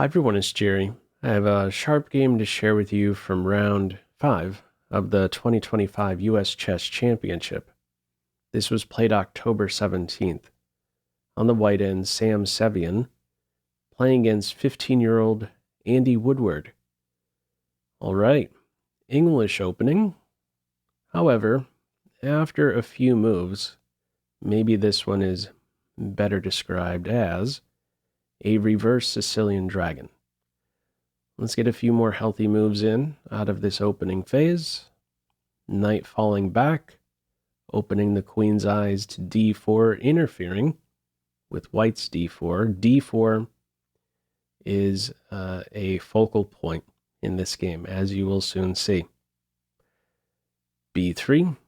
Hi everyone, it's Jerry. I have a sharp game to share with you from round 5 of the 2025 US Chess Championship. This was played October 17th. On the white end, Sam Sevian playing against 15-year-old Andy Woodward. All right, English opening. However, after a few moves, maybe this one is better described as a reverse Sicilian dragon. Let's get a few more healthy moves in out of this opening phase. Knight falling back, opening the queen's eyes to d4, interfering with white's d4. d4 is a focal point in this game, as you will soon see. b3,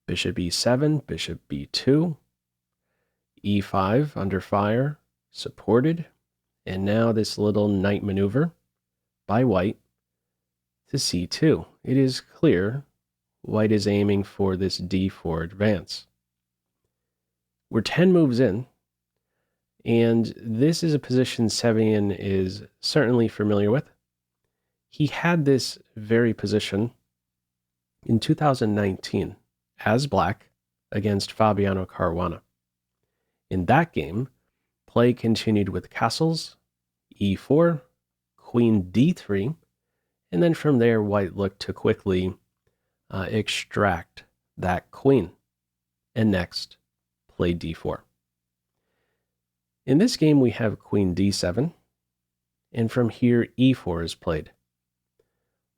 bishop e7, bishop b2, e5 under fire, supported, and now this little knight maneuver by white to c2. It is clear white is aiming for this d4 advance. We're 10 moves in, and this is a position Sevian is certainly familiar with. He had this very position in 2019 as black against Fabiano Caruana. In that game, play continued with castles, e4, queen d3, and then from there white looked to quickly extract that queen, and next play d4. In this game we have queen d7, and from here e4 is played.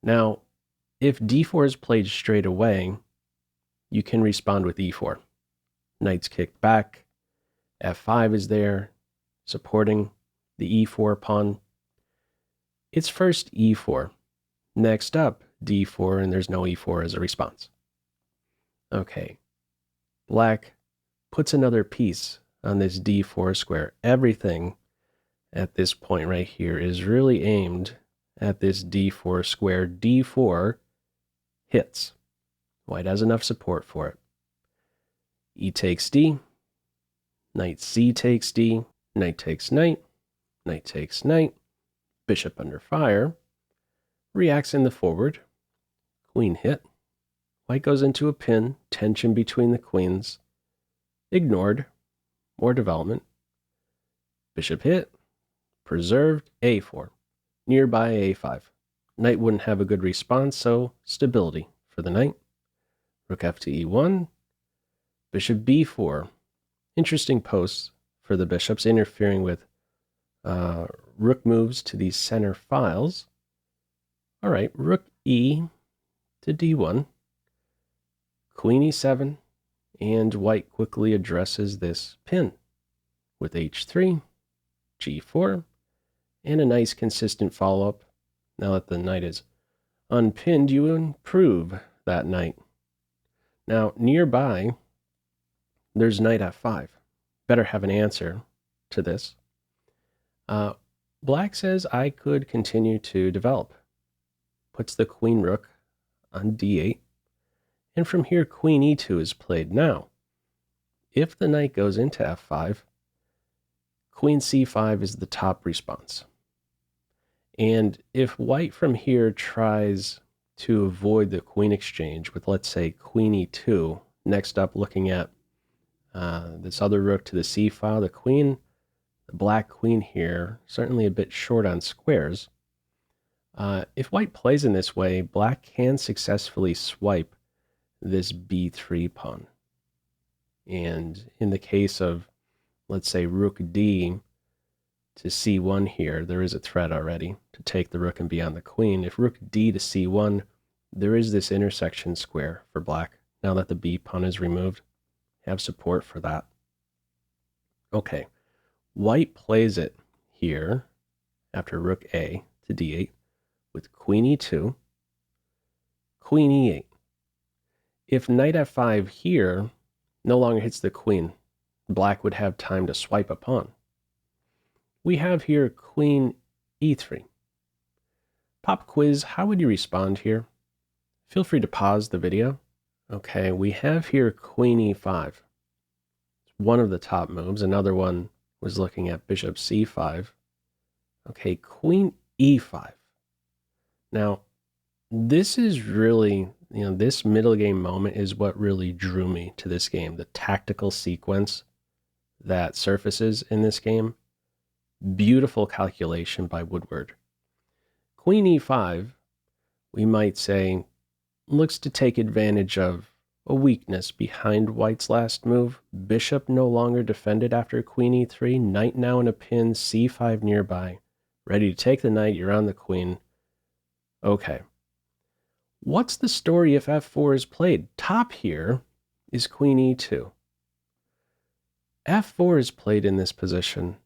Now, if d4 is played straight away, you can respond with e4. Knight's kicked back, f5 is there, supporting the e4 pawn. It's first e4, next up d4, and there's no e4 as a response. Okay, black puts another piece on this d4 square. Everything at this point right here is really aimed at this d4 square. d4 hits. White has enough support for it. E takes d, knight c takes d, knight takes knight, knight takes knight, bishop under fire, reacts in the forward, queen hit, white goes into a pin, tension between the queens, ignored, more development, bishop hit, preserved, a4, nearby a5. Knight wouldn't have a good response, so stability for the knight. Rook f to e1, bishop b4. Interesting posts for the bishops, interfering with rook moves to these center files. All right, rook e to d1, queen e7, and white quickly addresses this pin with h3, g4, and a nice consistent follow-up. Now that the knight is unpinned, you improve that knight. Now, nearby, there's knight f5. Better have an answer to this. Black says I could continue to develop. Puts the queen rook on d8. And from here, queen e2 is played. Now, if the knight goes into f5, queen c5 is the top response. And if white from here tries to avoid the queen exchange with, let's say, queen e2, next up looking at this other rook to the c file, the queen, the black queen here, certainly a bit short on squares. If white plays in this way, black can successfully swipe this b3 pawn. And in the case of, let's say, rook d to c1 here, there is a threat already to take the rook and be on the queen. If rook d to c1, there is this intersection square for black. Now that the b pawn is removed, have support for that. Okay, white plays it here after rook a to d8 with queen e2, queen e8. If knight f5 here no longer hits the queen, black would have time to swipe a pawn. We have here queen e3. Pop quiz, how would you respond here? Feel free to pause the video. Okay, we have here queen e5. It's one of the top moves. Another one was looking at bishop c5. Okay, queen e5. Now, this is really, this middle game moment is what really drew me to this game. The tactical sequence that surfaces in this game. Beautiful calculation by Woodward. Queen e5, we might say, looks to take advantage of a weakness behind white's last move. Bishop no longer defended after queen e3. Knight now in a pin, c5 nearby. Ready to take the knight, you're on the queen. Okay. What's the story if f4 is played? Top here is queen e2. f4 is played in this position.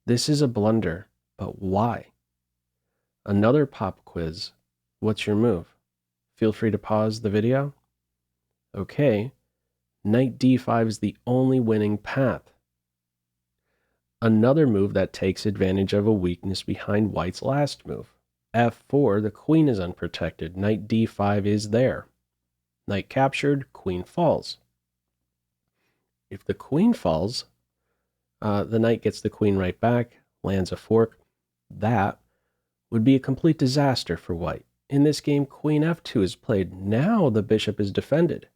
This is a blunder, but why? Another pop quiz. What's your move? Feel free to pause the video. Okay, knight d5 is the only winning path. Another move that takes advantage of a weakness behind white's last move. f4, the queen is unprotected. Knight d5 is there. Knight captured, queen falls. If the queen falls, the knight gets the queen right back, lands a fork. That would be a complete disaster for white. In this game, queen f2 is played. Now the bishop is defended.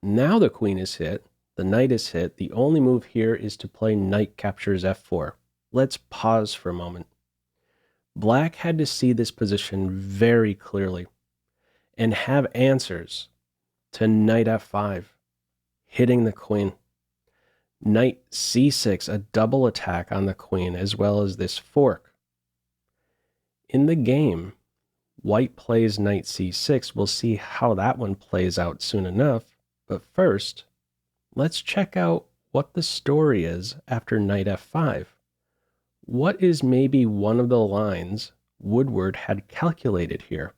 Now the queen is hit, the knight is hit. The only move here is to play knight captures f4. Let's pause for a moment. Black had to see this position very clearly and have answers to knight f5, hitting the queen. Knight c6, a double attack on the queen, as well as this fork. In the game, white plays knight c6. We'll see how that one plays out soon enough. But first, let's check out what the story is after knight f5. What is maybe one of the lines Woodward had calculated here?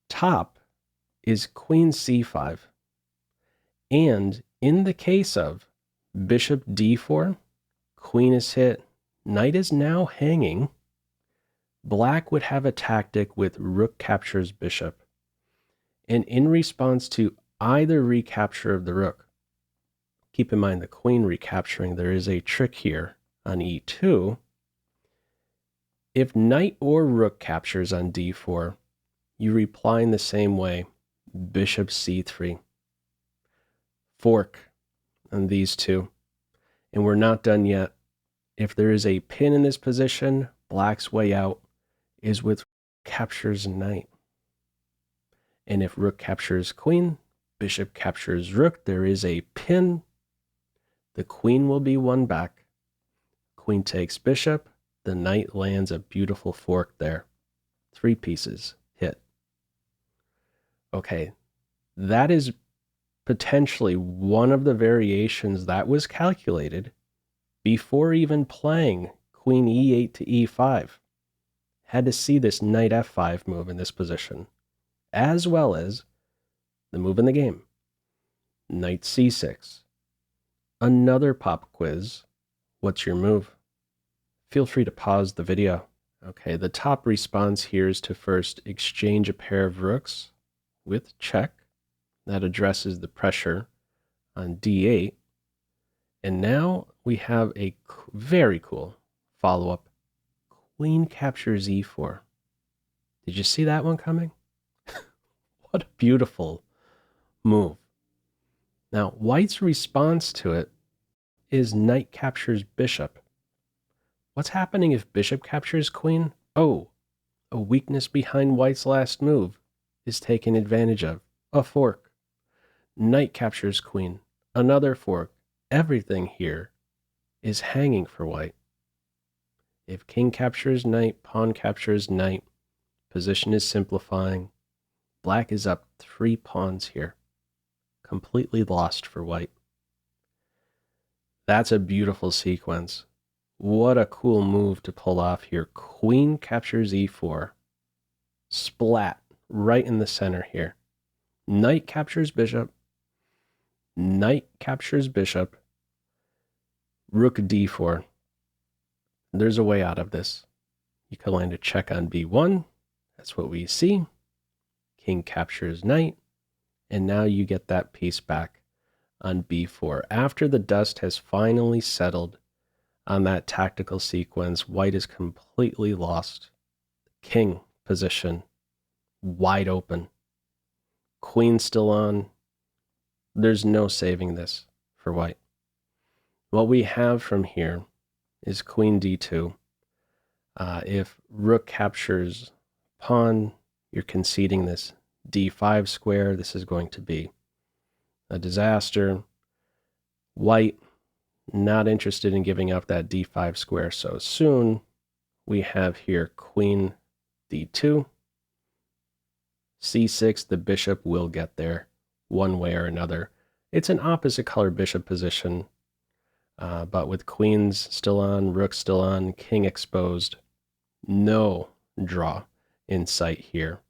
Top is queen c5. And in the case of bishop d4, queen is hit, knight is now hanging. Black would have a tactic with rook captures bishop. And in response to either recapture of the rook, keep in mind the queen recapturing, there is a trick here on e2. If knight or rook captures on d4, you reply in the same way, bishop c3. Fork on these two. And we're not done yet. If there is a pin in this position, black's way out is with captures knight. And if rook captures queen, bishop captures rook, there is a pin. The queen will be won back. Queen takes bishop. The knight lands a beautiful fork there. 3 pieces hit. Okay, that is potentially one of the variations that was calculated before even playing queen e8 to e5. Had to see this knight f5 move in this position, as well as the move in the game, knight c6. Another pop quiz. What's your move? Feel free to pause the video. Okay, the top response here is to first exchange a pair of rooks with check. That addresses the pressure on d8. And now we have a very cool follow-up. Queen captures e4. Did you see that one coming? What a beautiful move. Now, white's response to it is knight captures bishop. What's happening if bishop captures queen? Oh, a weakness behind white's last move is taken advantage of. A fork. Knight captures queen. Another fork. Everything here is hanging for white. If king captures knight, pawn captures knight, position is simplifying. Black is up 3 pawns here. Completely lost for white. That's a beautiful sequence. What a cool move to pull off here. Queen captures e4. Splat right in the center here. Knight captures bishop. Knight captures bishop. Rook d4. There's a way out of this. You could land a check on b1. That's what we see. King captures knight. And now you get that piece back on b4. After the dust has finally settled on that tactical sequence. White is completely lost. King position, wide open. Queen still on. There's no saving this for white. What we have from here is queen d2. If rook captures pawn, you're conceding this d5 square. This is going to be a disaster. White, not interested in giving up that d5 square so soon. We have here queen d2. c6, the bishop will get there one way or another. It's an opposite color bishop position, but with queens still on, rook still on, king exposed, no draw in sight here.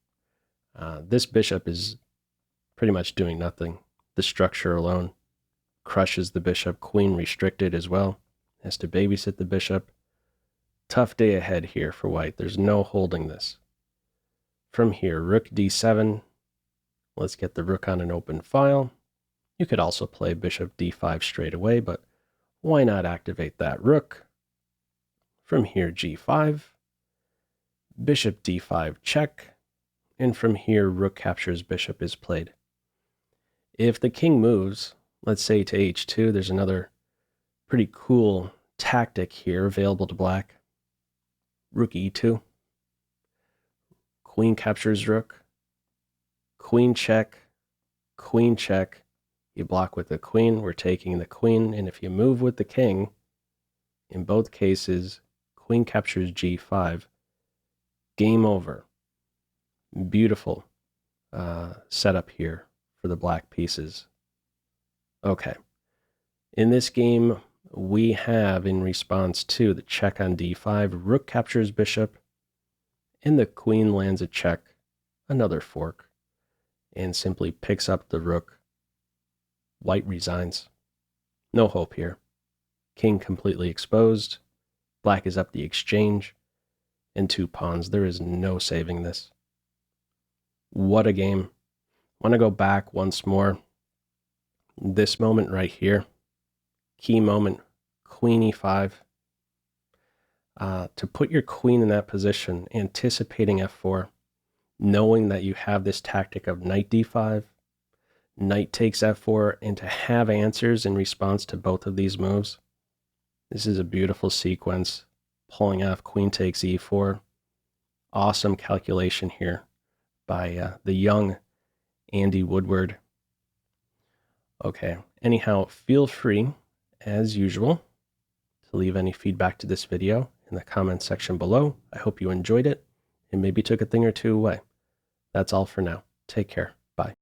This bishop is pretty much doing nothing. The structure alone crushes the bishop. Queen restricted as well, has to babysit the bishop. Tough day ahead here for white. There's no holding this. From here, rook d7. Let's get the rook on an open file. You could also play bishop d5 straight away, but why not activate that rook? From here, g5. Bishop d5 check. And from here, rook captures bishop is played. If the king moves, let's say to h2, there's another pretty cool tactic here available to black. Rook e2. Queen captures rook. Queen check. Queen check. You block with the queen, we're taking the queen, and if you move with the king, in both cases, queen captures g5. Game over. Beautiful setup here for the black pieces. Okay. In this game, we have, in response to the check on d5, rook captures bishop, and the queen lands a check, another fork, and simply picks up the rook. White resigns. No hope here. King completely exposed. Black is up the exchange. And two pawns. There is no saving this. What a game. Want to go back once more. This moment right here. Key moment. Queen e5. To put your queen in that position, anticipating f4, knowing that you have this tactic of knight d5, knight takes f4, and to have answers in response to both of these moves. This is a beautiful sequence. Pulling off queen takes e4. Awesome calculation here by the young Andy Woodward. Okay, anyhow, feel free, as usual, to leave any feedback to this video in the comments section below. I hope you enjoyed it and maybe took a thing or two away. That's all for now. Take care. Bye.